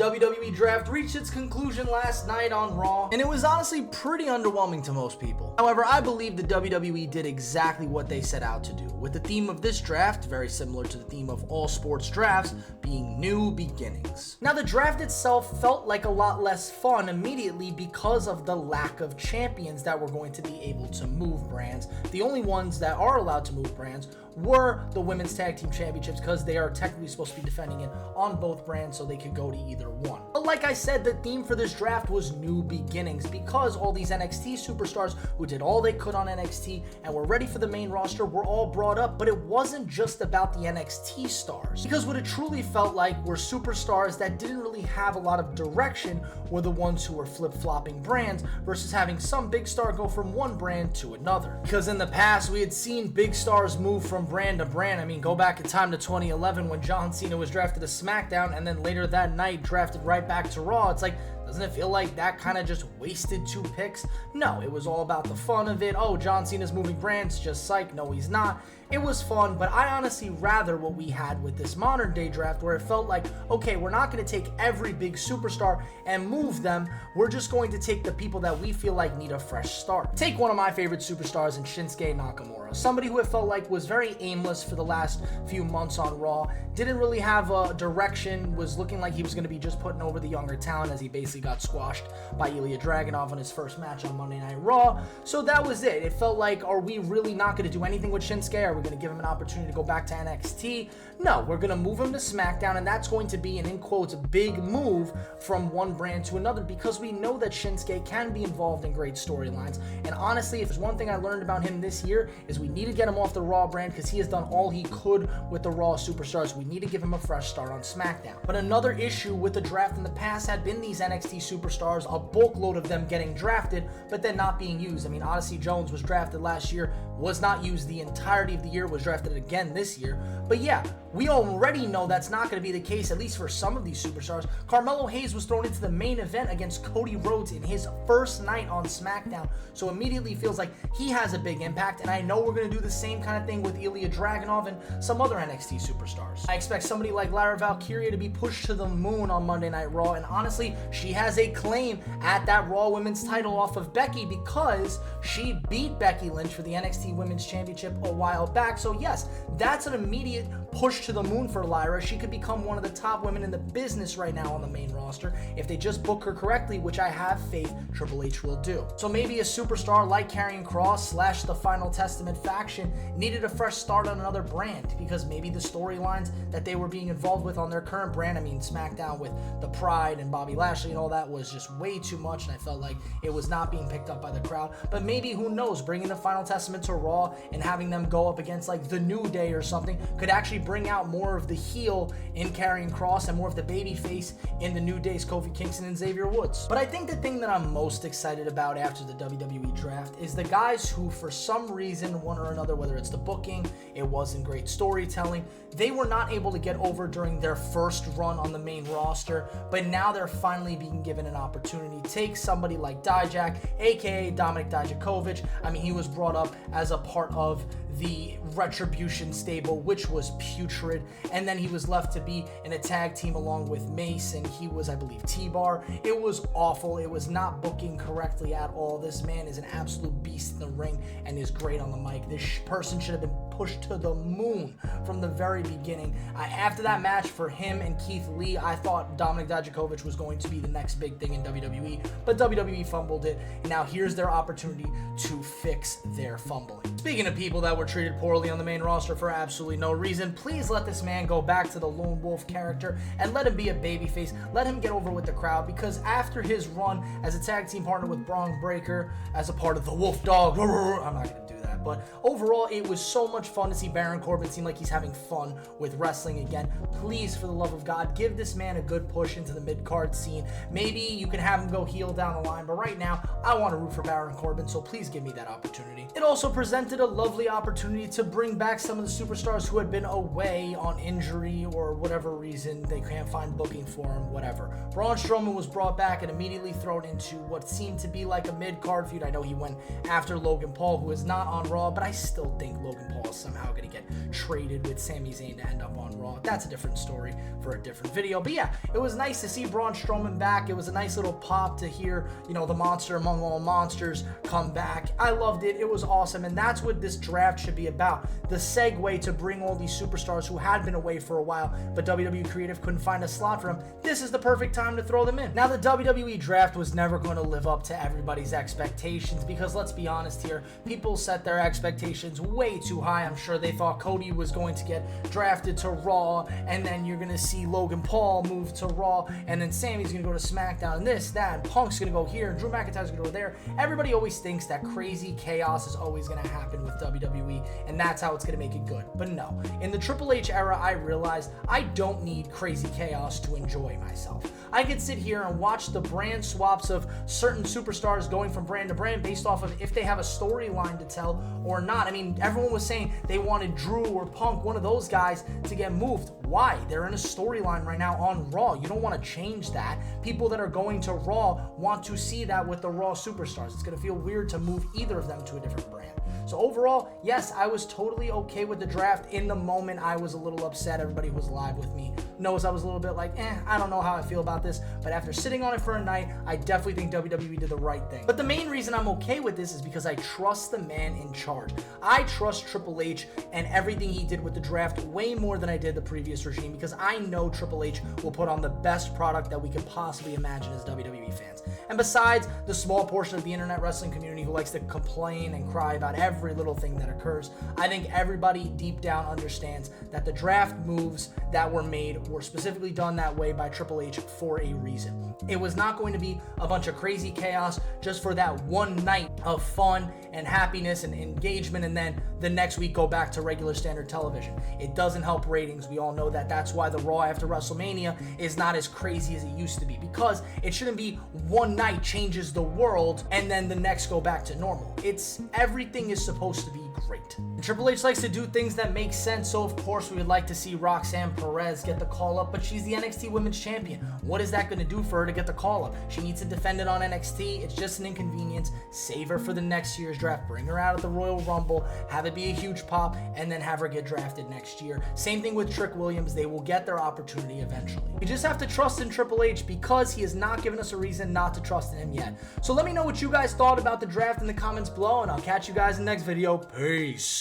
WWE Draft reached its conclusion last night on Raw, and it was honestly pretty underwhelming to most people. However, I believe the WWE did exactly what they set out to do, with the theme of this draft, very similar to the theme of all sports drafts, being new beginnings. Now, the draft itself felt like a lot less fun immediately because of the lack of champions that were going to be able to move brands. The only ones that are allowed to move brands were the Women's Tag Team Championships, because they are technically supposed to be defending it on both brands, so they could go to either one. But like I said, the theme for this draft was new beginnings, because all these NXT superstars who did all they could on NXT and were ready for the main roster were all brought up. But it wasn't just about the NXT stars, because what it truly felt like were superstars that didn't really have a lot of direction were the ones who were flip-flopping brands versus having some big star go from one brand to another. Because in the past, we had seen big stars move from brand to brand. I mean, go back in time to 2011 when John Cena was drafted to SmackDown and then later that night drafted right back to Raw. It's like, doesn't it feel like that kind of just wasted 2 picks? No, it was all about the fun of it. Oh, John Cena's moving brands, just psych. No, he's not. It was fun, but I honestly rather what we had with this modern day draft, where it felt like, okay, we're not going to take every big superstar and move them. We're just going to take the people that we feel like need a fresh start. Take one of my favorite superstars in Shinsuke Nakamura, somebody who it felt like was very aimless for the last few months on Raw, didn't really have a direction, was looking like he was going to be just putting over the younger talent, as he basically got squashed by Ilya Dragunov on his first match on Monday Night Raw. So that was it. It felt like, are we really not going to do anything with Shinsuke? Are we going to give him an opportunity to go back to NXT? No, we're going to move him to SmackDown, and that's going to be an, in quotes, big move from one brand to another, because we know that Shinsuke can be involved in great storylines. And honestly, if there's one thing I learned about him this year, is we need to get him off the Raw brand, because he has done all he could with the Raw superstars. We need to give him a fresh start on SmackDown. But another issue with the draft in the past had been these NXT superstars, a bulk load of them getting drafted, but then not being used. I mean, Odyssey Jones was drafted last year, was not used the entirety of the year, was drafted again this year. But yeah, we already know that's not going to be the case, at least for some of these superstars. Carmelo Hayes was thrown into the main event against Cody Rhodes in his first night on SmackDown, so immediately feels like he has a big impact, and I know we're going to do the same kind of thing with Ilya Dragunov and some other NXT superstars. I expect somebody like Lyra Valkyria to be pushed to the moon on Monday Night Raw, and honestly, she has a claim at that Raw Women's title off of Becky, because she beat Becky Lynch for the NXT Women's Championship a while back. So yes, that's an immediate push to the moon for Lyra. She could become one of the top women in the business right now on the main roster if they just book her correctly, which I have faith Triple H will do. So maybe a superstar like Karrion Kross / the Final Testament faction needed a fresh start on another brand, because maybe the storylines that they were being involved with on their current brand, I mean SmackDown with the Pride and Bobby Lashley and all that, was just way too much, and I felt like it was not being picked up by the crowd. But maybe, who knows, bringing the Final Testament to Raw and having them go up against like the New Day or something could actually bring out more of the heel in Karrion Kross and more of the baby face in the New Day's Kofi Kingston and Xavier Woods. But I think the thing that I'm most excited about after the WWE draft is the guys who, for some reason, one or another, whether it's the booking, it wasn't great storytelling, they were not able to get over during their first run on the main roster, but now they're finally being given an opportunity. Take somebody like Dijak, aka Dominik Dijakovic. I mean, he was brought up as a part of the Retribution stable, which was putrid, and then he was left to be in a tag team along with Mace, and he was, I believe, T-Bar. It was awful. It was not booking correctly at all. This man is an absolute beast in the ring and is great on the mic. This person should have been pushed to the moon from the very beginning. After that match for him and Keith Lee, I thought Dominik Dijakovic was going to be the next big thing in WWE, but WWE fumbled it, and now here's their opportunity to fix their fumbling. Speaking of people that were treated poorly on the main roster for absolutely no reason, please let this man go back to the lone wolf character and let him be a babyface. Let him get over with the crowd, because after his run as a tag team partner with Braun Breaker as a part of the Wolf Dog, I'm not going to do that, but overall it was so much fun to see Baron Corbin seem like he's having fun with wrestling again. Please, for the love of God, give this man a good push into the mid-card scene. Maybe you can have him go heel down the line, but right now I want to root for Baron Corbin, so please give me that opportunity. It also presented a lovely opportunity to bring back some of the superstars who had been away on injury or whatever reason they can't find booking for him, whatever. Braun Strowman was brought back and immediately thrown into what seemed to be like a mid-card feud. I know he went after Logan Paul, who is not on Raw, but I still think Logan Paul is somehow going to get traded with Sami Zayn to end up on Raw. That's a different story for a different video. But yeah, it was nice to see Braun Strowman back. It was a nice little pop to hear, you know, the monster among all monsters come back. I loved it. It was awesome. And that's what this draft should be about. The segue to bring all these superstars who had been away for a while, but WWE Creative couldn't find a slot for them. This is the perfect time to throw them in. Now, the WWE Draft was never going to live up to everybody's expectations because, let's be honest here, people set their expectations way too high. I'm sure they thought Cody was going to get drafted to Raw, and then you're going to see Logan Paul move to Raw, and then Sami's going to go to SmackDown, and this, that, and Punk's going to go here, and Drew McIntyre's going to go there. Everybody always thinks that crazy chaos is always going to happen with WWE, and that's how it's going to make it good. But no, in the Triple H era, I realized I don't need crazy chaos to enjoy myself. I could sit here and watch the brand swaps of certain superstars going from brand to brand based off of if they have a storyline to tell or not. I mean, everyone was saying they wanted Drew or Punk, one of those guys, to get moved. Why? They're in a storyline right now on Raw. You don't want to change that. People that are going to Raw want to see that with the Raw superstars. It's going to feel weird to move either of them to a different brand. So overall, yes, I was totally okay with the draft. In the moment, I was a little upset. Everybody who was live with me knows I was a little bit like, I don't know how I feel about this. But after sitting on it for a night, I definitely think WWE did the right thing. But the main reason I'm okay with this is because I trust the man in charge. I trust Triple H and everything he did with the draft way more than I did the previous regime, because I know Triple H will put on the best product that we could possibly imagine as WWE fans. And besides the small portion of the internet wrestling community who likes to complain and cry about every little thing that occurs, I think everybody deep down understands that the draft moves that were made were specifically done that way by Triple H for a reason. It was not going to be a bunch of crazy chaos just for that one night of fun and happiness and engagement, and then the next week go back to regular standard television. It doesn't help ratings. We all know that. That's why the Raw after WrestleMania is not as crazy as it used to be, because it shouldn't be one night changes the world and then the next go back to normal. It's everything is supposed to be great. And Triple H likes to do things that make sense, so of course we would like to see Roxanne Perez get the call up, but she's the NXT Women's Champion. What is that going to do for her to get the call up? She needs to defend it on NXT. It's just an inconvenience. Save her for the next year's draft. Bring her out at the Royal Rumble, have it be a huge pop, and then have her get drafted next year. Same thing with Trick Williams. They will get their opportunity eventually. We just have to trust in Triple H because he has not given us a reason not to trust in him yet. So let me know what you guys thought about the draft in the comments below, and I'll catch you guys in the next video. Peace.